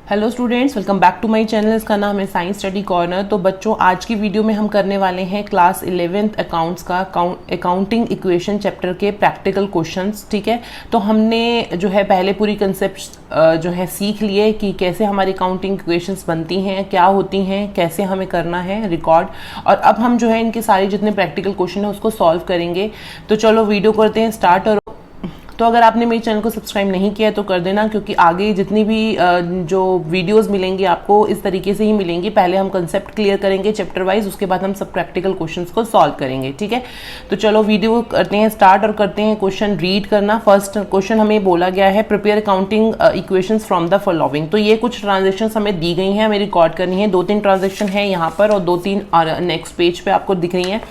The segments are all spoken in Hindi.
Hello students, welcome back to my channel. इसका नाम है साइंस स्टडी कॉर्नर। तो बच्चों, आज की वीडियो में हम करने वाले हैं क्लास 11th अकाउंट्स का अकाउंटिंग इक्वेशन चैप्टर के प्रैक्टिकल क्वेश्चंस। ठीक है, तो हमने जो है पहले पूरी कंसेप्ट जो है सीख लिए कि कैसे हमारी अकाउंटिंग इक्वेशंस बनती हैं, क्या होती हैं, कैसे हमें करना है रिकॉर्ड। और अब हम जो है इनके सारे जितने प्रैक्टिकल क्वेश्चन है उसको सॉल्व करेंगे। तो चलो वीडियो करते हैं स्टार्ट। और तो अगर आपने मेरे चैनल को सब्सक्राइब नहीं किया है तो कर देना, क्योंकि आगे जितनी भी जो वीडियोस मिलेंगी आपको इस तरीके से ही मिलेंगी। पहले हम कंसेप्ट क्लियर करेंगे चैप्टर वाइज, उसके बाद हम सब प्रैक्टिकल क्वेश्चंस को सॉल्व करेंगे। ठीक है, तो चलो वीडियो करते हैं स्टार्ट और करते हैं क्वेश्चन रीड करना। फर्स्ट क्वेश्चन हमें बोला गया है prepare accounting equations from the following. तो ये कुछ ट्रांजेक्शन हमें दी गई हैं, हमें रिकॉर्ड करनी है। 2-3 ट्रांजेक्शन है यहाँ पर और 2-3 नेक्स्ट पेज पे आपको दिख रही हैं।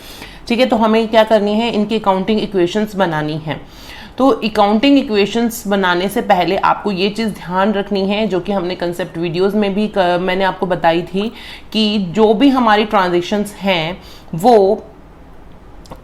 ठीक है, तो हमें क्या करनी है, इनकी अकाउंटिंग इक्वेशंस बनानी है। तो अकाउंटिंग इक्वेशंस बनाने से पहले आपको ये चीज़ ध्यान रखनी है, जो कि हमने कंसेप्ट वीडियोस में भी मैंने आपको बताई थी, कि जो भी हमारी ट्रांजैक्शंस हैं वो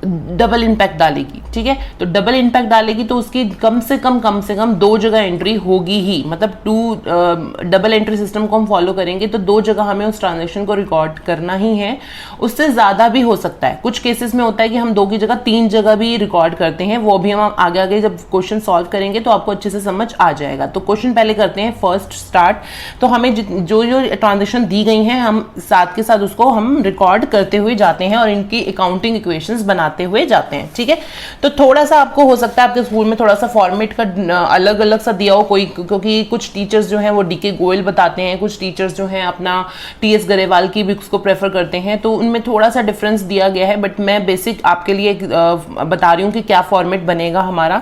डबल इम्पैक्ट डालेगी। ठीक है, तो डबल इम्पैक्ट डालेगी तो उसकी कम से कम 2 जगह एंट्री होगी ही। मतलब डबल एंट्री सिस्टम को हम फॉलो करेंगे तो 2 जगह हमें उस ट्रांजेक्शन को रिकॉर्ड करना ही है। उससे ज़्यादा भी हो सकता है, कुछ केसेस में होता है कि हम 2 की जगह 3 जगह भी रिकॉर्ड करते हैं। वो भी हम आगे जब क्वेश्चन सॉल्व करेंगे तो आपको अच्छे से समझ आ जाएगा। तो क्वेश्चन पहले करते हैं फर्स्ट स्टार्ट। तो हमें जो ट्रांजेक्शन दी गई हैं हम साथ के साथ उसको हम रिकॉर्ड करते हुए जाते हैं और इनकी अकाउंटिंग इक्वेशंस बनाते हुए जाते हैं। ठीक है, तो थोड़ा सा आपको हो सकता है आपके स्कूल में थोड़ा सा फॉर्मेट का अलग अलग सा दिया हो कोई, क्योंकि कुछ टीचर्स जो हैं वो डीके गोयल बताते हैं, कुछ टीचर्स जो हैं अपना टीएस गरेवाल की बुक्स को प्रेफर करते हैं, तो उनमें थोड़ा सा डिफरेंस दिया गया है। बट मैं बेसिक आपके लिए बता रही हूँ कि क्या फॉर्मेट बनेगा हमारा।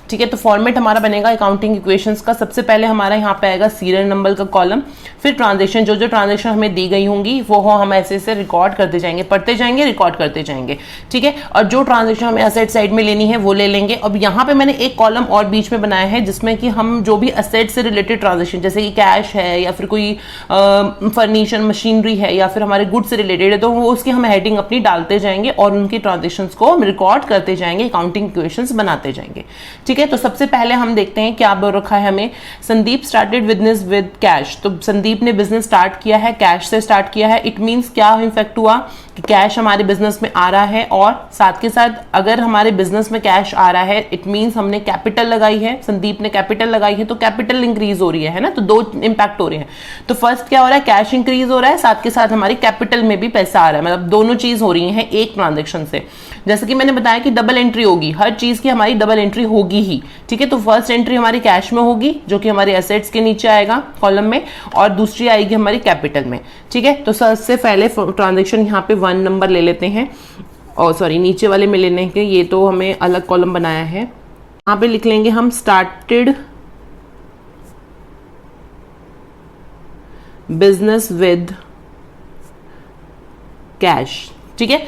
ठीक है, तो फॉर्मेट हमारा बनेगा अकाउंटिंग इक्वेशंस का। सबसे पहले हमारा यहाँ पे आएगा सीरियल नंबर का कॉलम, फिर ट्रांजैक्शन, जो ट्रांजैक्शन हमें दी गई होंगी वो हम ऐसे ऐसे रिकॉर्ड करते जाएंगे, पढ़ते जाएंगे, रिकॉर्ड करते जाएंगे। ठीक है, और जो ट्रांजैक्शन हमें असेट साइड में लेनी है वो ले लेंगे। अब यहाँ पे मैंने एक कॉलम और बीच में बनाया है जिसमें कि हम जो भी असेट से रिलेटेड ट्रांजेक्शन, जैसे कि कैश है या फिर कोई फर्नीचर मशीनरी है या फिर हमारे गुड्स से रिलेटेड है, तो वो उसकी हम हेडिंग अपनी डालते जाएंगे और उनकी ट्रांजेक्शन को रिकॉर्ड करते जाएंगे, अकाउंटिंग इक्वेशंस बनाते जाएंगे। ठीक है, तो सबसे पहले हम देखते हैं क्या बोल रखा है हमें। Sandeep started business with cash. तो संदीप ने बिजनेस स्टार्ट किया है, कैश से स्टार्ट किया है। इट मींस क्या इफेक्ट हुआ कि कैश हमारे बिजनेस में आ रहा है, और साथ के साथ अगर हमारे बिजनेस में कैश आ रहा है इट मींस हमने कैपिटल लगाई है, संदीप ने कैपिटल लगाई है, तो कैपिटल इंक्रीज हो रही है ना। तो 2 इंपैक्ट हो रहे हैं। तो फर्स्ट क्या हो रहा है, कैश इंक्रीज हो रहा है, साथ के साथ हमारी कैपिटल में भी पैसा आ रहा है। मतलब दोनों चीज हो रही है एक ट्रांजेक्शन से। जैसे कि मैंने बताया कि डबल एंट्री होगी, हर चीज की हमारी डबल एंट्री होगी ही। ठीक है, तो फर्स्ट एंट्री हमारी कैश में होगी जो कि हमारे एसेट्स के नीचे आएगा कॉलम में, और दूसरी आएगी हमारी कैपिटल में। ठीक है, तो सबसे पहले ट्रांजैक्शन यहाँ पे 1 नंबर ले लेते हैं, और सॉरी नीचे वाले में लेने के, ये तो हमें अलग कॉलम बनाया है। यहाँ पे लिख लेंगे हम स्टार्टेड बिजनेस विद कैश। ठीक है,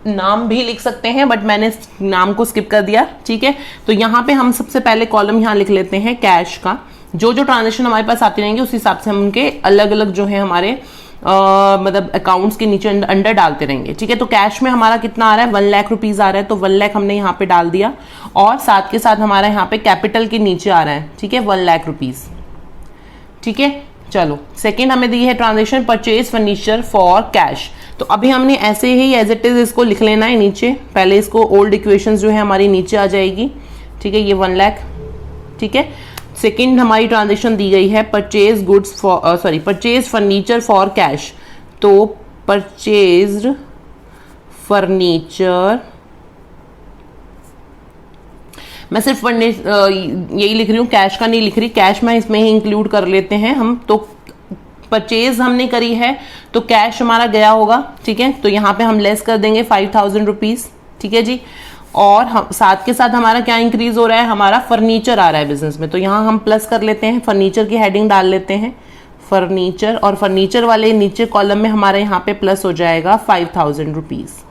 नाम भी लिख सकते हैं बट मैंने नाम को स्किप कर दिया। ठीक है, तो यहाँ पे हम सबसे पहले कॉलम यहाँ लिख लेते हैं कैश का। जो ट्रांजेक्शन हमारे पास आती रहेंगे उस हिसाब से हम उनके अलग अलग जो है हमारे मतलब अकाउंट्स के नीचे अंडर डालते रहेंगे। ठीक है, तो कैश में हमारा कितना आ रहा है, 1 लाख रुपीज आ रहा है, तो 1 लाख हमने यहाँ पे डाल दिया, और साथ के साथ हमारा यहाँ पे कैपिटल के नीचे आ रहा है। ठीक है, 1 लाख रुपीज। ठीक है, चलो सेकेंड हमें दी है transaction purchase furniture for cash. तो अभी हमने ऐसे ही एज इट इज इसको लिख लेना है नीचे। पहले इसको ओल्ड इक्वेशंस जो है हमारी नीचे आ जाएगी। ठीक है, ये 1 लाख। ठीक है, सेकेंड हमारी ट्रांजेक्शन दी गई है purchase goods for purchase furniture for cash. तो परचेज फर्नीचर, मैं सिर्फ यही लिख रही हूँ, कैश का नहीं लिख रही, कैश में इसमें ही इंक्लूड कर लेते हैं हम। तो परचेज हमने करी है तो कैश हमारा गया होगा। ठीक है, तो यहाँ पे हम लेस कर देंगे 5000 रुपीज। ठीक है जी, और हम साथ के साथ हमारा क्या इंक्रीज हो रहा है, हमारा फर्नीचर आ रहा है बिजनेस में, तो यहाँ हम प्लस कर लेते हैं, फर्नीचर की हेडिंग डाल लेते हैं फर्नीचर, और फर्नीचर वाले नीचे कॉलम में हमारे यहाँ पे प्लस हो जाएगा 5000 रुपीज।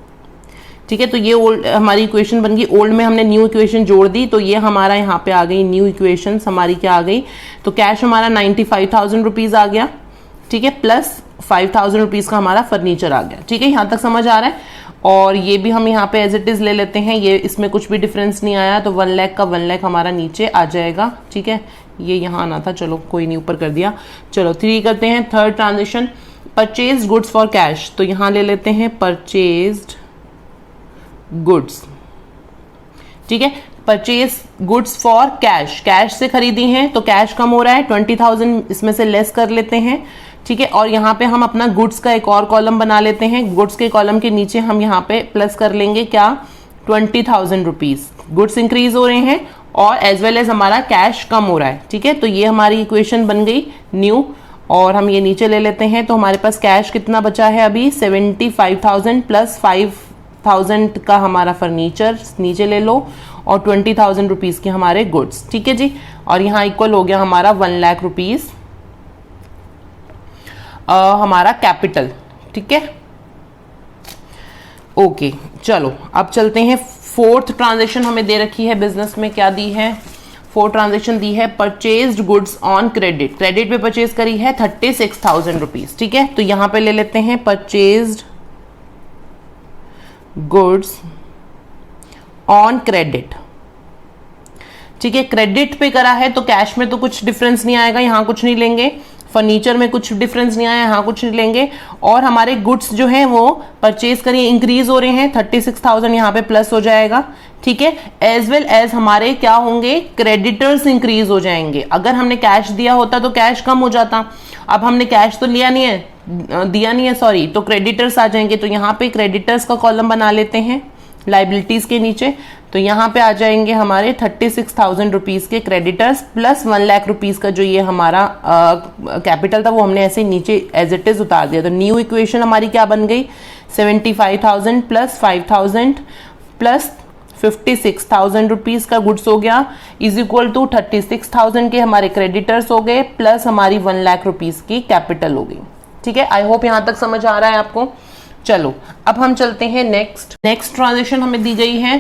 ठीक है, तो ये ओल्ड हमारी इक्वेशन बन गई। ओल्ड में हमने न्यू इक्वेशन जोड़ दी, तो ये हमारा यहाँ पे आ गई न्यू इक्वेशन हमारी क्या आ गई। तो कैश हमारा 95,000 रुपीज आ गया। ठीक है, प्लस 5000 रुपीज का हमारा फर्नीचर आ गया। ठीक है, यहाँ तक समझ आ रहा है। और ये भी हम यहाँ पे एज इट इज ले लेते हैं, ये इसमें कुछ भी डिफरेंस नहीं आया, तो 1 लाख का 1 लाख हमारा नीचे आ जाएगा। ठीक है, ये यहाँ आना था, चलो कोई नहीं, ऊपर कर दिया। चलो 3 करते हैं। Third transaction, purchase goods for cash, तो यहाँ ले लेते हैं परचेज्ड गुड्स, ठीक है। Purchase goods for cash, cash से खरीदी हैं तो कैश कम हो रहा है, 20,000 इसमें से लेस कर लेते हैं, ठीक है। और यहाँ पे हम अपना गुड्स का एक और कॉलम बना लेते हैं। गुड्स के कॉलम के नीचे हम यहाँ पे प्लस कर लेंगे क्या, 20,000 रुपीज। गुड्स इंक्रीज हो रहे हैं और एज वेल एज हमारा कैश कम हो रहा है, ठीक है। तो ये हमारी इक्वेशन बन गई न्यू, और हम ये नीचे ले लेते हैं। तो हमारे पास कैश कितना बचा है अभी, 75,000 प्लस 5,000 का हमारा फर्नीचर नीचे ले लो, और 20,000 रुपीज के हमारे गुड्स, ठीक है जी। और यहाँ इक्वल हो गया हमारा 1 लाख रुपीज हमारा कैपिटल, ठीक है। ओके चलो अब चलते हैं। फोर्थ ट्रांजेक्शन हमें दे रखी है बिजनेस में, क्या दी है, फोर्थ ट्रांजेक्शन दी है purchased goods on credit. Credit पे परचेज करी है 36,000 रुपीज, ठीक है। तो यहां पे ले लेते हैं परचेज्ड गुड्स ऑन क्रेडिट, ठीक है। क्रेडिट पे करा है तो कैश में तो कुछ डिफरेंस नहीं आएगा, यहां कुछ नहीं लेंगे। फर्नीचर में कुछ डिफरेंस नहीं आया, यहाँ कुछ नहीं लेंगे। और हमारे गुड्स जो हैं वो परचेज करिए इंक्रीज हो रहे हैं, 36,000 यहाँ पे प्लस हो जाएगा, ठीक है। एज वेल एज हमारे क्या होंगे, क्रेडिटर्स इंक्रीज हो जाएंगे। अगर हमने कैश दिया होता तो कैश कम हो जाता, अब हमने कैश तो लिया नहीं है, दिया नहीं है सॉरी, तो क्रेडिटर्स आ जाएंगे। तो यहाँ पे क्रेडिटर्स का कॉलम बना लेते हैं लाइबिलिटीज के नीचे। तो यहाँ पे आ जाएंगे हमारे 36,000 रुपीज के क्रेडिटर्स प्लस 1 लाख रुपीज का जो ये हमारा कैपिटल था वो हमने ऐसे नीचे एज इट इज उतार दिया। तो न्यू इक्वेशन हमारी क्या बन गई, 75,000 प्लस 5,000 प्लस 56,000 रुपीज का गुड्स हो गया इज इक्वल टू 36,000 के हमारे क्रेडिटर्स हो गए प्लस हमारी 1 लाख रुपीज की कैपिटल हो गई, ठीक है। आई होप यहां तक समझ आ रहा है आपको। चलो अब हम चलते हैं नेक्स्ट ट्रांजेक्शन हमें दी गई है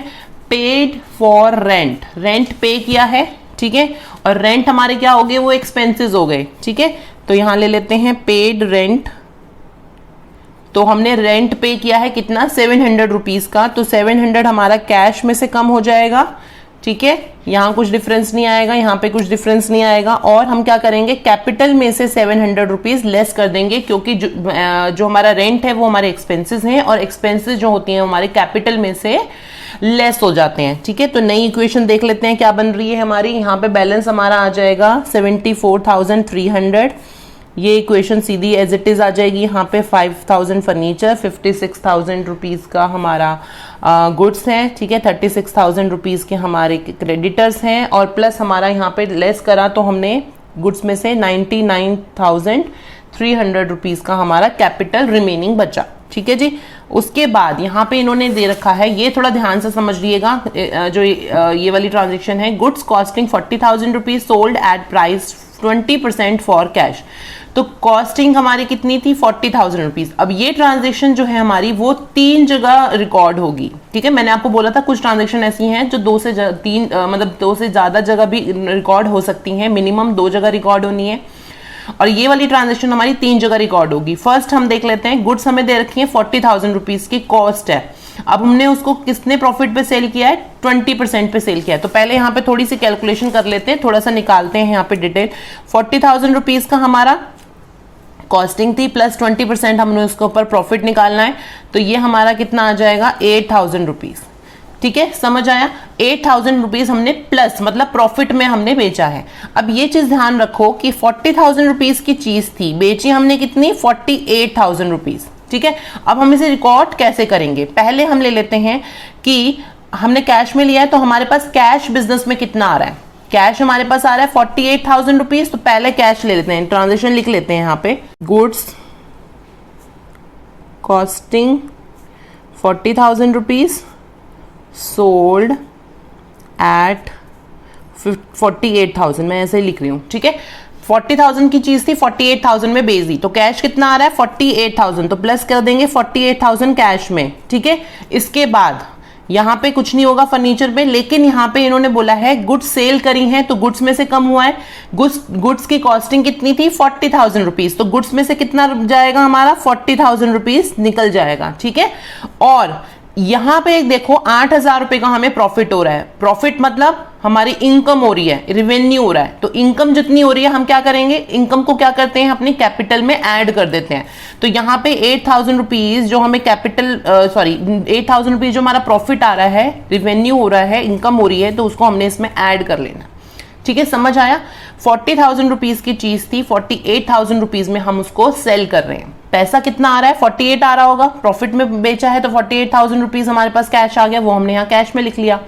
पेड फॉर रेंट। रेंट पे किया है, ठीक है, और रेंट हमारे क्या हो गए, वो एक्सपेंसेस हो गए, ठीक है। तो यहां ले लेते हैं पेड रेंट। तो हमने रेंट पे किया है कितना, 700 रुपीज का। तो 700 हमारा कैश में से कम हो जाएगा, ठीक है। यहाँ कुछ डिफरेंस नहीं आएगा, यहाँ पे कुछ डिफरेंस नहीं आएगा। और हम क्या करेंगे, कैपिटल में से 700 रुपीज लेस कर देंगे, क्योंकि जो हमारा रेंट है वो हमारे एक्सपेंसेस हैं, और एक्सपेंसेस जो होती हैं हमारे कैपिटल में से लेस हो जाते हैं, ठीक है। तो नई इक्वेशन देख लेते हैं क्या बन रही है हमारी। यहाँ पे बैलेंस हमारा आ जाएगा 74,300। ये इक्वेशन सीधी एज इट इज आ जाएगी। यहाँ पे 5,000 फर्नीचर, 56,000 रुपीज का हमारा गुड्स है, ठीक है। 36,000 रुपीज के हमारे क्रेडिटर्स हैं, और प्लस हमारा यहाँ पे लेस करा तो हमने गुड्स में से 99,300 रुपीज का हमारा कैपिटल रिमेनिंग बचा, ठीक है जी। उसके बाद यहाँ पे इन्होंने दे रखा है, ये थोड़ा ध्यान से समझ लीजिएगा, जो ये वाली ट्रांजेक्शन है, goods costing 40,000 rupees sold at price 20% for cash. तो कॉस्टिंग हमारी कितनी थी, 40,000 रुपीज। अब ये ट्रांजेक्शन जो है हमारी वो 3 जगह रिकॉर्ड होगी, ठीक है। मैंने आपको बोला था कुछ ट्रांजेक्शन ऐसी हैं जो 2 से 3 मतलब 2 से ज्यादा जगह भी रिकॉर्ड हो सकती हैं, मिनिमम 2 जगह रिकॉर्ड होनी है। और ये वाली ट्रांजेक्शन हमारी 3 जगह रिकॉर्ड होगी। फर्स्ट हम देख लेते हैं, गुड्स हमें दे रखी है 40,000 रुपीज की कॉस्ट है। अब हमने उसको किसने प्रॉफिट पे सेल किया है, 20% पे सेल किया है। तो पहले यहाँ पे थोड़ी सी कैलकुलेशन कर लेते हैं, थोड़ा सा निकालते हैं यहाँ पे डिटेल। 40,000 रुपीज का हमारा कॉस्टिंग थी प्लस 20% हमने उसके ऊपर प्रॉफिट निकालना है। तो ये हमारा कितना आ जाएगा, 8,000 रुपीज, ठीक है। समझ आया, 8,000 रुपीज हमने प्लस मतलब प्रॉफिट में हमने बेचा है। अब ये चीज ध्यान रखो कि 40,000 रुपीज की चीज थी, बेची हमने कितनी, 48,000 रुपीज, ठीक है। अब हम इसे रिकॉर्ड कैसे करेंगे, पहले हम ले लेते हैं कि हमने कैश में लिया है, तो हमारे पास कैश बिजनेस में कितना आ रहा है, कैश हमारे पास आ रहा है 48,000 रुपीज। तो पहले कैश ले लेते हैं, ट्रांजेक्शन लिख लेते हैं यहाँ पे, goods costing 40,000 rupees sold at 48,000, मैं ऐसे ही लिख रही हूं, ठीक है। 40,000 की चीज थी, 48,000 में बेच दी, तो कैश कितना आ रहा है, 48,000। तो प्लस कर देंगे 48,000 कैश में, ठीक है। इसके बाद यहाँ पे कुछ नहीं होगा फर्नीचर में, लेकिन यहाँ पे इन्होंने बोला है गुड्स सेल करी हैं, तो गुड्स में से कम हुआ है। गुड्स की कॉस्टिंग कितनी थी, 40,000 रुपीज। तो गुड्स में से कितना जाएगा हमारा, 40,000 रुपीज निकल जाएगा, ठीक है। और यहां पे एक देखो 8,000 रुपए का हमें प्रॉफिट हो रहा है। प्रॉफिट मतलब हमारी इनकम हो रही है, रेवेन्यू हो रहा है। तो इनकम जितनी हो रही है हम क्या करेंगे, इनकम को क्या करते हैं अपने कैपिटल में ऐड कर देते हैं। तो यहाँ पे 8,000 रुपीज जो हमें कैपिटल 8,000 रुपीज जो हमारा प्रॉफिट आ रहा है, रेवेन्यू हो रहा है, इनकम हो रही है, तो उसको हमने इसमें ऐड कर लेना। ठीक है, समझ आया। 40,000 रुपीज की चीज थी, 48,000 रुपीज में हम उसको सेल कर रहे हैं। पैसा कितना आ रहा है, 48 आ रहा होगा, प्रॉफिट में बेचा है तो 48,000 रुपीज हमारे पास कैश आ गया, वो हमने यहाँ कैश में लिख लिया।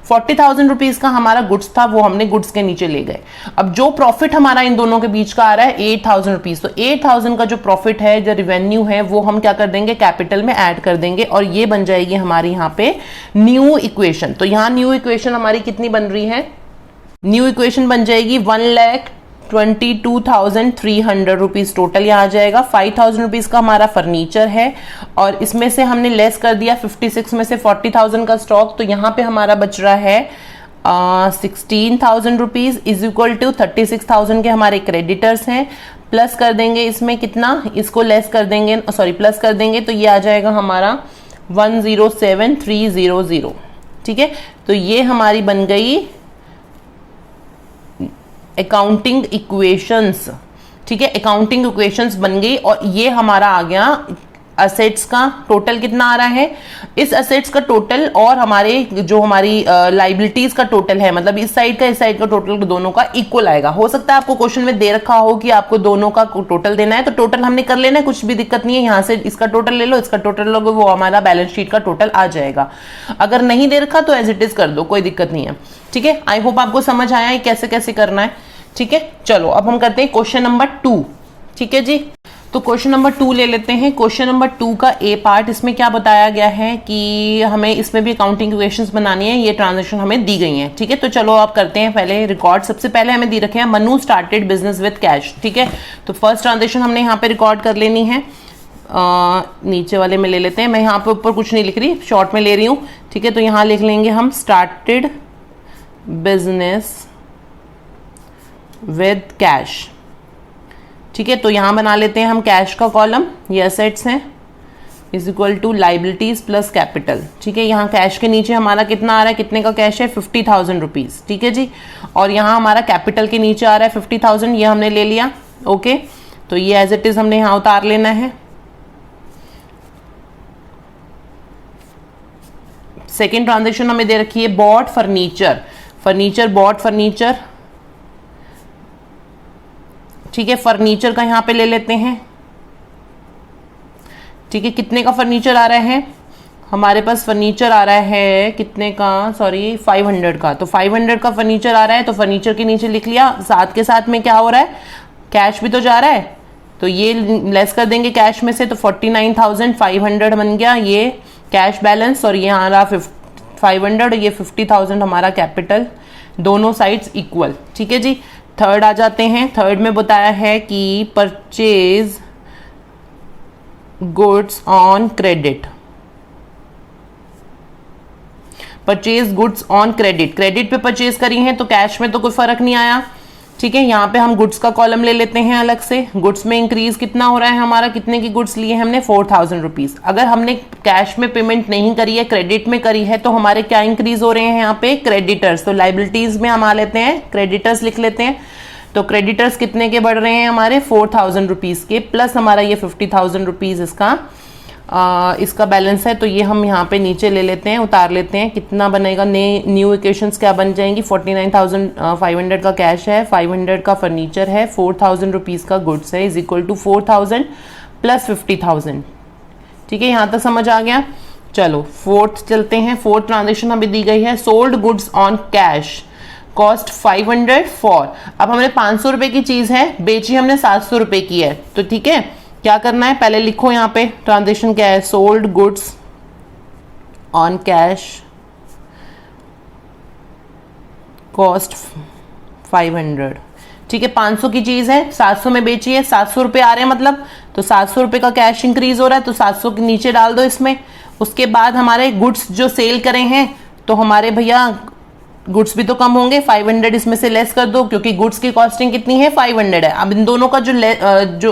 40,000 रुपीज का हमारा गुड्स था, वो हमने गुड्स के नीचे ले गए। अब जो प्रॉफिट हमारा इन दोनों के बीच का आ रहा है 8,000 रुपीज, तो 8,000 का जो प्रॉफिट है, जो रेवेन्यू है, वो हम क्या कर देंगे, कैपिटल में ऐड कर देंगे, और ये बन जाएगी हमारी यहाँ पे न्यू इक्वेशन। तो यहाँ न्यू इक्वेशन हमारी कितनी बन रही है, न्यू इक्वेशन बन जाएगी 1,22,300 रुपीज टोटल यहाँ आ जाएगा। 5,000 रुपीज का हमारा फर्नीचर है, और इसमें से हमने लेस कर दिया 56 में से 40,000 का स्टॉक, तो यहाँ पे हमारा बच रहा है 16,000 रुपीज इज इक्वल टू 36,000 के हमारे क्रेडिटर्स हैं। प्लस कर देंगे इसमें कितना, इसको लेस कर देंगे, सॉरी प्लस कर देंगे, तो ये आ जाएगा हमारा 107,300। ठीक है, तो ये हमारी बन गई अकाउंटिंग इक्वेशंस। ठीक है, अकाउंटिंग इक्वेशंस बन गई, और ये हमारा आ गया असेट्स का टोटल कितना आ रहा है, इस असेट्स का टोटल और हमारे जो हमारी लाइबिलिटीज का टोटल है, मतलब इस साइड का टोटल दोनों का इक्वल आएगा। हो सकता है आपको क्वेश्चन में दे रखा हो कि आपको दोनों का टोटल देना है, तो टोटल हमने कर लेना है, कुछ भी दिक्कत नहीं है। यहाँ से इसका टोटल ले लो, इसका टोटल लोगे, वो हमारा बैलेंस शीट का टोटल आ जाएगा। अगर नहीं दे रखा तो एज इट इज कर दो, कोई दिक्कत नहीं है। ठीक है, आई होप आपको समझ आया है कैसे कैसे करना है। ठीक है, चलो अब हम करते हैं क्वेश्चन नंबर 2। ठीक है जी, तो क्वेश्चन नंबर 2 ले लेते हैं। क्वेश्चन नंबर 2 का ए पार्ट, इसमें क्या बताया गया है कि हमें इसमें भी अकाउंटिंग इक्वेशंस बनानी है, ये ट्रांजैक्शन हमें दी गई हैं। ठीक है, तो चलो आप करते हैं पहले रिकॉर्ड। सबसे पहले हमें दी रखे हैं Manu started business with cash. ठीक है, तो फर्स्ट ट्रांजैक्शन हमने यहाँ पे रिकॉर्ड कर लेनी है। नीचे वाले में ले लेते हैं, मैं यहाँ पे ऊपर कुछ नहीं लिख रही, शॉर्ट में ले रही हूँ। ठीक है, तो यहाँ लिख लेंगे हम स्टार्टेड बिजनेस विद कैश। ठीक है, तो यहां बना लेते हैं हम कैश का कॉलम, ये असेट्स हैं, is equal to liabilities plus capital. ठीक है, यहाँ कैश के नीचे हमारा कितना आ रहा है, कितने का कैश है, 50,000 रुपीज। ठीक है जी, और यहाँ हमारा कैपिटल के नीचे आ रहा है 50,000, ये हमने ले लिया। ओके, तो ये एज इट इज हमने यहाँ उतार लेना है। सेकेंड ट्रांजेक्शन हमें दे रखी है बॉट फर्नीचर, बॉट फर्नीचर। ठीक है, फर्नीचर का यहां पे ले लेते हैं। ठीक है, कितने का फर्नीचर आ रहा है, हमारे पास फर्नीचर आ रहा है कितने का, सॉरी 500 का। तो 500 का फर्नीचर आ रहा है, तो फर्नीचर के नीचे लिख लिया। साथ के साथ में क्या हो रहा है, कैश भी तो जा रहा है, तो ये लेस कर देंगे कैश में से, तो 49,500 बन गया ये कैश बैलेंस, और ये आ रहा 500 और ये 50,000 हमारा कैपिटल, दोनों साइड्स इक्वल। ठीक है जी, थर्ड आ जाते हैं। थर्ड में बताया है कि purchase goods on credit, purchase goods on credit, credit पे परचेज करी है, तो कैश में तो कोई फर्क नहीं आया। ठीक है, यहाँ पे हम गुड्स का कॉलम ले लेते हैं अलग से। गुड्स में इंक्रीज कितना हो रहा है हमारा, कितने की गुड्स लिए हमने, 4,000 रुपीज। अगर हमने कैश में पेमेंट नहीं करी है, क्रेडिट में करी है, तो हमारे क्या इंक्रीज हो रहे हैं यहाँ पे, क्रेडिटर्स। तो लाइबिलिटीज में हम आ लेते हैं, क्रेडिटर्स लिख लेते हैं। तो क्रेडिटर्स कितने के बढ़ रहे हैं हमारे, 4,000 रुपीज के, प्लस हमारा ये 50,000 रुपीज इसका बैलेंस है। तो ये हम यहाँ पे नीचे ले लेते हैं, उतार लेते हैं। कितना बनेगा, न्यू इक्वेशंस क्या बन जाएंगी, 49,500 का कैश है, 500 का फर्नीचर है, 4,000 रुपीज का गुड्स है, इज इक्वल टू 4,000 प्लस 50,000। ठीक है, यहाँ तक समझ आ गया। चलो फोर्थ चलते हैं। फोर्थ ट्रांजेक्शन हमें दी गई है sold goods on cash, cost 500 for. अब हमने 500 रुपए की चीज है, बेची हमने 700 रुपए की है। तो ठीक है, क्या करना है, पहले लिखो यहाँ पे ट्रांजेक्शन क्या है, sold goods on cash, cost 500। ठीक है, 500 की चीज है, 700 में बेची है, 700 रुपए आ रहे हैं मतलब, तो 700 रुपए का कैश इंक्रीज हो रहा है, तो 700 के नीचे डाल दो इसमें। उसके बाद हमारे गुड्स जो सेल करे हैं, तो हमारे भैया गुड्स भी तो कम होंगे, 500 इसमें से लेस कर दो, क्योंकि गुड्स की कॉस्टिंग कितनी है, 500 है। अब इन दोनों का जो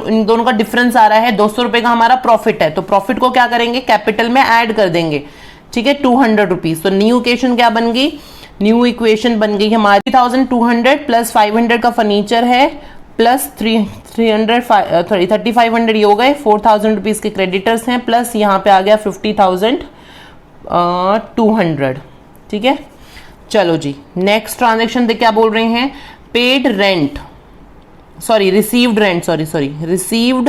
इन दोनों का डिफरेंस आ रहा है, 200 रुपए का हमारा प्रॉफिट है, तो प्रॉफिट को क्या करेंगे, कैपिटल में ऐड कर देंगे। ठीक है, 200 रुपीज। तो न्यू इक्वेशन क्या बन गई, न्यू इक्वेशन बन गई हमारी 3200 प्लस 500 का फर्नीचर है प्लस 3500 ये हो गए, 4000 रुपीज के क्रेडिटर्स हैं प्लस यहाँ पे आ गया 50,200। ठीक है, चलो जी नेक्स्ट ट्रांजेक्शन देख क्या बोल रहे हैं, paid rent sorry received rent received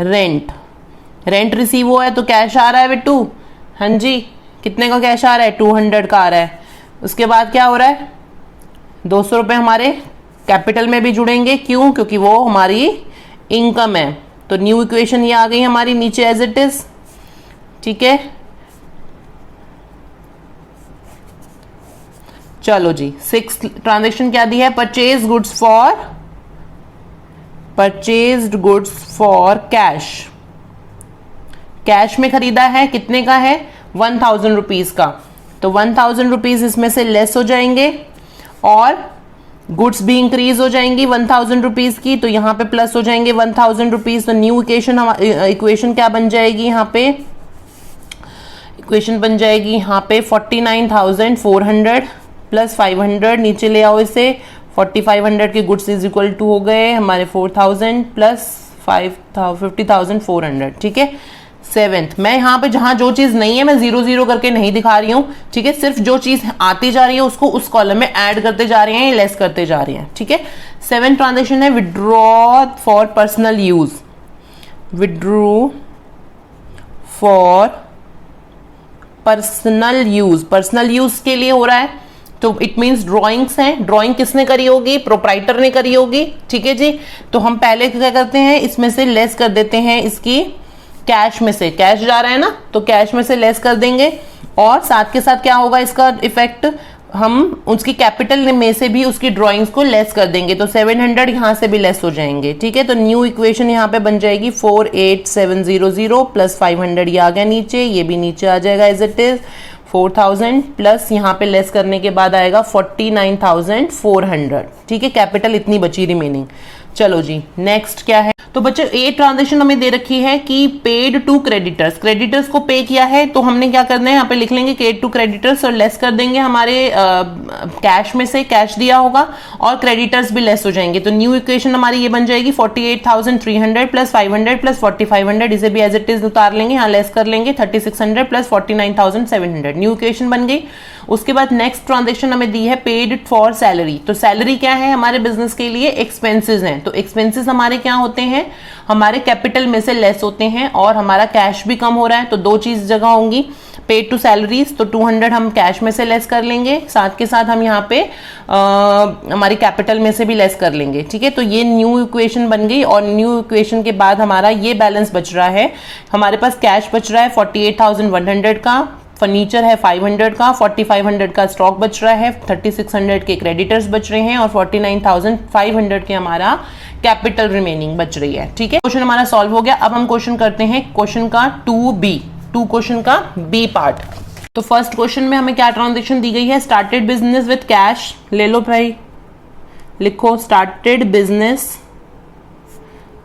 rent, rent receive हुआ है तो कैश आ रहा है बिट्टू, हाँ जी कितने का कैश आ रहा है, 200 का आ रहा है। उसके बाद क्या हो रहा है, 200 रुपये हमारे कैपिटल में भी जुड़ेंगे, क्यों, क्योंकि वो हमारी इनकम है। तो न्यू इक्वेशन ये आ गई हमारी नीचे एज इट इज। ठीक है, चलो जी 6th ट्रांजेक्शन क्या दी है, purchased goods for cash, cash में खरीदा है, कितने का है, 1000 रुपीज का। तो 1000 रुपीज इसमें से लेस हो जाएंगे और गुड्स भी इंक्रीज हो जाएंगी 1000 रुपीज की, तो यहाँ पे प्लस हो जाएंगे 1000 रुपीज। तो न्यू इक्वेशन क्या बन जाएगी, यहाँ पे इक्वेशन बन जाएगी यहाँ पे 49,400 प्लस 500, नीचे ले आओ इसे, 4500 के गुड्स इज इक्वल टू हो गए हमारे 4000 प्लस 50,400। ठीक है, 7th मैं यहाँ पे जहां जो चीज नहीं है मैं 0 करके नहीं दिखा रही हूँ, ठीक है, सिर्फ जो चीज आती जा रही है उसको उस कॉलम में ऐड करते जा रहे हैं, लेस करते जा रहे हैं। ठीक है, 7th ट्रांजेक्शन है withdraw for personal use, withdrew for personal use के लिए हो रहा है, तो इट मीन्स ड्राइंग्स हैं, ड्राइंग किसने करी होगी, प्रोप्राइटर ने करी होगी। ठीक है जी, तो हम पहले क्या करते हैं, इसमें से लेस कर देते हैं, इसकी कैश में से, कैश जा रहा है ना, तो कैश में से लेस कर देंगे और साथ के साथ क्या होगा इसका इफेक्ट, हम उसकी कैपिटल में से भी उसकी ड्राइंग्स को लेस कर देंगे, तो 700 यहाँ से भी लेस हो जाएंगे। ठीक है, तो न्यू इक्वेशन यहाँ पे बन जाएगी 48700 प्लस 500 ये आ गया नीचे, ये भी नीचे आ जाएगा एज इट इज, 4000 प्लस यहाँ पे लेस करने के बाद आएगा 49,400। ठीक है, कैपिटल इतनी बची रिमेनिंग। चलो जी नेक्स्ट क्या है, तो बच्चे ए ट्रांजेक्शन हमें दे रखी है कि पेड टू क्रेडिटर्स, क्रेडिटर्स को पे किया है, तो हमने क्या करना है, यहाँ पे लिख लेंगे पेड टू क्रेडिटर्स और लेस कर देंगे हमारे कैश में से, कैश दिया होगा और क्रेडिटर्स भी लेस हो जाएंगे। तो न्यू इक्वेशन हमारी ये बन जाएगी 48,300 प्लस 500 प्लस 4500, इसे भी एज इट इज उतार लेंगे, यहाँ लेस कर लेंगे 3600 प्लस 49,700, न्यू इक्वेशन बन गई। उसके बाद नेक्स्ट ट्रांजेक्शन हमें दी है पेड फॉर सैलरी, तो सैलरी क्या है, हमारे बिजनेस के लिए एक्सपेंसेस हैं, तो एक्सपेंसेस हमारे क्या होते हैं, हमारे कैपिटल में से लेस होते हैं और हमारा कैश भी कम हो रहा है, तो दो चीज जगह होंगी, पेड टू सैलरीज, तो 200 हम कैश में से लेस कर लेंगे, साथ के साथ हम यहाँ पे हमारी कैपिटल में से भी लेस कर लेंगे। ठीक है, तो ये न्यू इक्वेशन बन गई और न्यू इक्वेशन के बाद हमारा ये बैलेंस बच रहा है, हमारे पास कैश बच रहा है 48,100 का, फर्नीचर है 500 का, 4500 का स्टॉक बच रहा है, 3600 के क्रेडिटर्स बच रहे हैं और 49,500 के हमारा कैपिटल रिमेनिंग बच रही है। ठीक है, क्वेश्चन हमारा सॉल्व हो गया। अब हम क्वेश्चन करते हैं क्वेश्चन का 2B, क्वेश्चन का बी पार्ट। तो फर्स्ट क्वेश्चन में हमें क्या ट्रांजेक्शन दी गई है, स्टार्टेड बिजनेस विद कैश, ले लो भाई लिखो, स्टार्टेड बिजनेस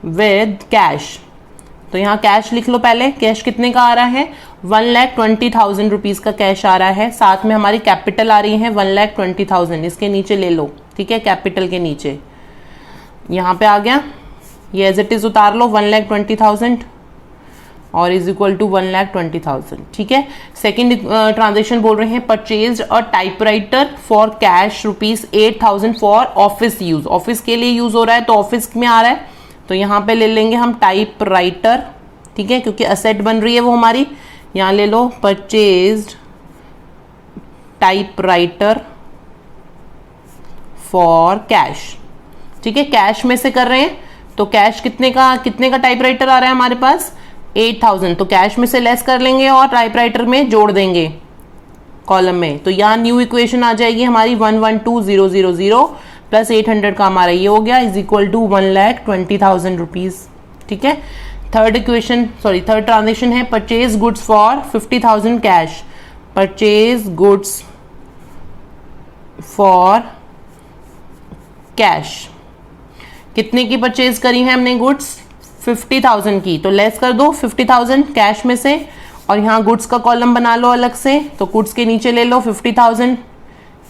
विद कैश, तो यहाँ कैश लिख लो पहले, कैश कितने का आ रहा है, 1,20,000 रुपीज का कैश आ रहा है, साथ में हमारी कैपिटल आ रही है 1,20,000, इसके नीचे ले लो। ठीक है, कैपिटल के नीचे यहाँ पे आ गया, ये एज इट इज उतार लो 1,20,000 और इज इक्वल टू 1,20,000। ठीक है, सेकेंड ट्रांजेक्शन बोल रहे हैं purchase a typewriter for cash ₹8,000 for office use, office के लिए यूज हो रहा है तो ऑफिस में आ रहा है, तो यहाँ पे ले लेंगे हम टाइपराइटर। ठीक है, क्योंकि असेट बन रही है वो हमारी, यहाँ ले लो परचेज्ड टाइपराइटर फॉर कैश। ठीक है, कैश में से कर रहे हैं तो कैश कितने का टाइपराइटर आ रहा है हमारे पास 8,000, तो कैश में से लेस कर लेंगे और टाइपराइटर में जोड़ देंगे कॉलम में, तो यहाँ न्यू इक्वेशन आ जाएगी हमारी 112,000 प्लस 800 का हमारा ये हो गया इज इक्वल टू 1,20,000 रुपीज। ठीक है, थर्ड ट्रांजेक्शन है purchase goods for 50,000 cash, purchase goods for cash, कितने की परचेज करी है हमने गुड्स 50,000 की, तो लेस कर दो 50,000 कैश में से और यहाँ गुड्स का कॉलम बना लो अलग से, तो गुड्स के नीचे ले लो 50,000,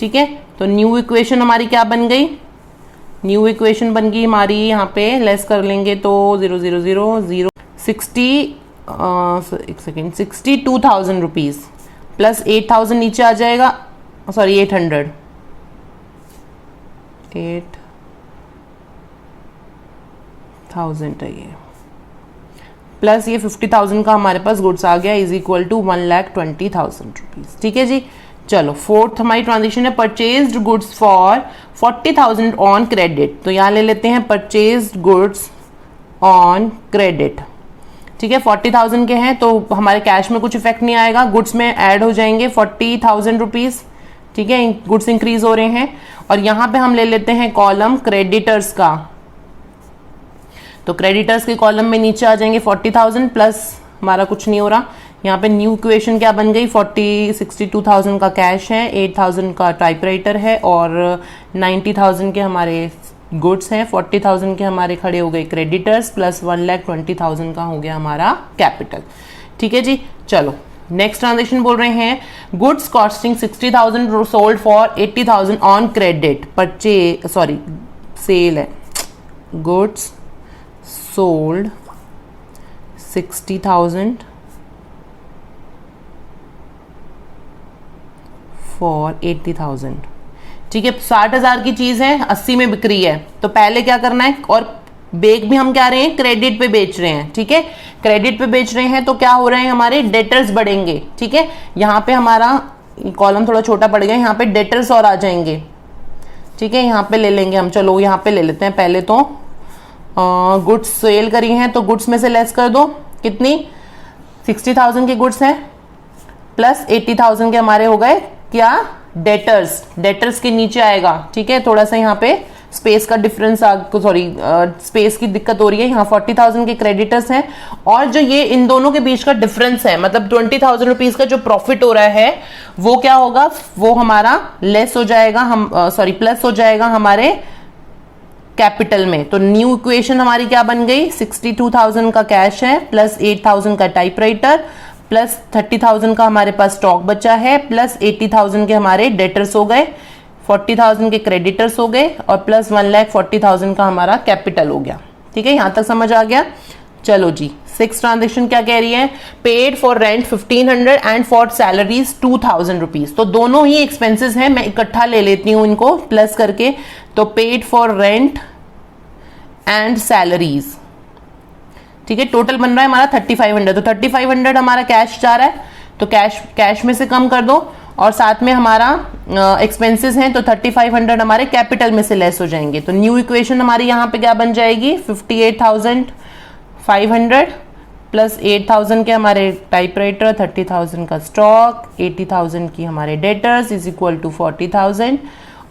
ठीक है। तो न्यू इक्वेशन हमारी क्या बन गई, न्यू इक्वेशन बन गई हमारी, यहाँ पे लेस कर लेंगे तो 0,0,0,0 60 एक सेकेंड 62,000 रुपीज प्लस 8,000 नीचे आ जाएगा, सॉरी 800 8,000 है ये, प्लस ये 50,000 का हमारे पास गुड्स आ गया इज इक्वल टू 1,20,000 रुपीज, ठीक है जी। चलो फोर्थ हमारी ट्रांजेक्शन है purchased goods for 40,000 on credit, तो यहाँ ले लेते हैं परचेज्ड गुड्स ऑन क्रेडिट, ठीक है। 40,000 के हैं तो हमारे कैश में कुछ इफेक्ट नहीं आएगा, गुड्स में ऐड हो जाएंगे 40,000 रुपीज, ठीक है, गुड्स इंक्रीज हो रहे हैं। और यहाँ पे हम ले लेते हैं कॉलम क्रेडिटर्स का, तो क्रेडिटर्स के कॉलम में नीचे आ जाएंगे 40,000 प्लस हमारा कुछ नहीं हो रहा। यहाँ पे न्यू इक्वेशन क्या बन गई, 62,000 का कैश है, 8,000 का टाइपराइटर है और 90,000 के हमारे गुड्स हैं, 40,000 के हमारे खड़े हो गए क्रेडिटर्स प्लस 1,20,000 का हो गया हमारा कैपिटल, ठीक है जी। चलो नेक्स्ट ट्रांजेक्शन बोल रहे हैं goods costing 60,000 sold for 80,000 on credit, sale है, गुड्स सोल्ड 60,000 फॉर 80,000, ठीक है। 60,000 की चीज है, 80 में बिक्री है, तो पहले क्या करना है, और बेच भी हम क्या रहे हैं, क्रेडिट पे बेच रहे हैं, ठीक है। क्रेडिट पे बेच रहे हैं तो क्या हो रहे हैं, हमारे डेटर्स बढ़ेंगे, ठीक है। यहाँ पे हमारा कॉलम थोड़ा छोटा पड़ गया, यहाँ पे डेटर्स और आ जाएंगे, ठीक है। यहाँ पे ले लेंगे हम, चलो यहाँ पे ले लेते हैं पहले तो गुड्स सेल करी हैं तो गुड्स में से लेस कर दो, कितनी 60,000 के गुड्स हैं प्लस 80,000 के हमारे हो गए क्या, डेटर्स, डेटर्स के नीचे आएगा, ठीक है। थोड़ा सा यहाँ पे स्पेस का डिफरेंस स्पेस की दिक्कत हो रही है, यहाँ 40,000 के क्रेडिटर्स हैं और जो ये इन दोनों के बीच का डिफरेंस है, मतलब 20,000 रुपीज का जो प्रॉफिट हो रहा है वो क्या होगा, वो हमारा लेस हो जाएगा, हम प्लस हो जाएगा हमारे कैपिटल में। तो न्यू इक्वेशन हमारी क्या बन गई, 62,000 का कैश है प्लस 8,000 का टाइपराइटर प्लस 30,000 का हमारे पास स्टॉक बचा है प्लस 80,000 के हमारे डेटर्स हो गए, 40,000 के क्रेडिटर्स हो गए और प्लस 1,40,000 का हमारा कैपिटल हो गया, ठीक है। यहां तक समझ आ गया। चलो जी सिक्स ट्रांजेक्शन क्या कह रही है, paid for rent 1,500 and for salaries 2,000 rupees, तो दोनों ही एक्सपेंसेस हैं, मैं इकट्ठा ले लेती हूं इनको प्लस करके, तो paid for rent and salaries, ठीक है। टोटल बन रहा है हमारा 3,500, तो 3,500 हमारा कैश जा रहा है, तो कैश में से कम कर दो और साथ में हमारा एक्सपेंसेस हैं, तो 3,500 हमारे कैपिटल में से लेस हो जाएंगे। तो न्यू इक्वेशन हमारी यहाँ पे क्या बन जाएगी, 58,500 प्लस 8,000 के हमारे टाइपराइटर, 30,000 का स्टॉक, 80,000 की हमारे डेटर्स इज इक्वल टू 40,000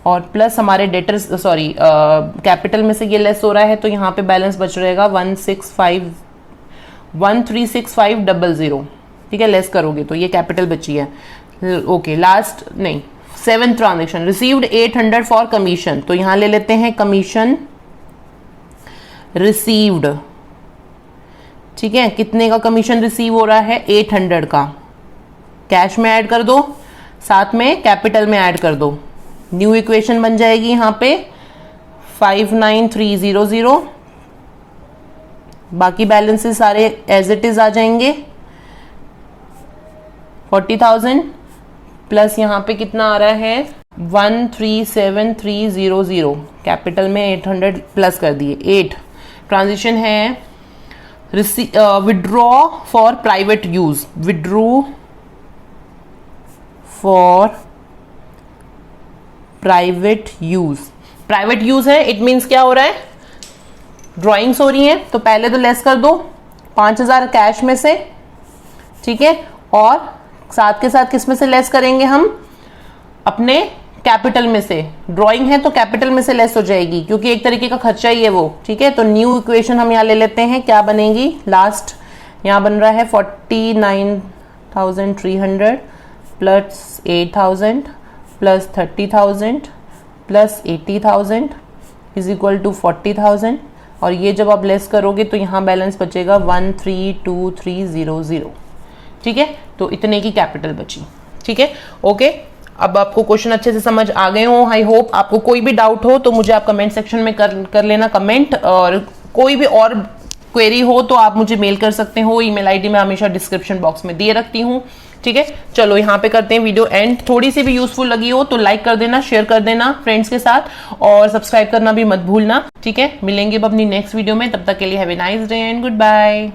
और प्लस हमारे डेटर्स कैपिटल में से ये लेस हो रहा है, तो यहाँ पे बैलेंस बच रहेगा 1,36,500, ठीक है। लेस करोगे तो ये कैपिटल बची है, ओके। लास्ट नहीं, seventh transaction received 800 for commission, तो यहां ले लेते हैं कमीशन रिसीव्ड, ठीक है। कितने का कमीशन रिसीव हो रहा है, 800 का, कैश में ऐड कर दो, साथ में कैपिटल में ऐड कर दो, न्यू इक्वेशन बन जाएगी यहां पे 59,300, बाकी बैलेंसेस सारे एज इट इज आ जाएंगे, 40,000 प्लस यहाँ पे कितना आ रहा है 1,37,300, कैपिटल में 800 प्लस कर दिए। 8 ट्रांजिशन है withdraw for private use, withdrew for private use, private use है, इट मीन्स क्या हो रहा है, ड्राइंग्स हो रही हैं, तो पहले तो लेस कर दो 5,000 कैश में से, ठीक है, और साथ के साथ किस में से लेस करेंगे हम, अपने कैपिटल में से, ड्राइंग है तो कैपिटल में से लेस हो जाएगी क्योंकि एक तरीके का खर्चा ही है वो, ठीक है। तो न्यू इक्वेशन हम यहाँ ले लेते हैं, क्या बनेगी, लास्ट यहाँ बन रहा है 49,300 plus 8,000 plus 30,000 plus 80,000 is equal to 40,000 और ये जब आप लेस करोगे तो यहाँ बैलेंस बचेगा 1,32,300, ठीक है, तो इतने की कैपिटल बची। ठीक है, ओके। अब आपको क्वेश्चन अच्छे से समझ आ गए हो, आई होप। आपको कोई भी डाउट हो तो मुझे आप कमेंट सेक्शन में कर लेना कमेंट, और कोई भी और क्वेरी हो तो आप मुझे मेल कर सकते हो। ईमेल आईडी मैं हमेशा डिस्क्रिप्शन बॉक्स में दिए रखती हूँ। ठीक है, चलो यहाँ पे करते हैं वीडियो एंड। थोड़ी सी भी यूजफुल लगी हो तो लाइक कर देना, शेयर कर देना फ्रेंड्स के साथ, और सब्सक्राइब करना भी मत भूलना। ठीक है, मिलेंगे अब अपनी नेक्स्ट वीडियो में, तब तक के लिए have a nice day and good bye.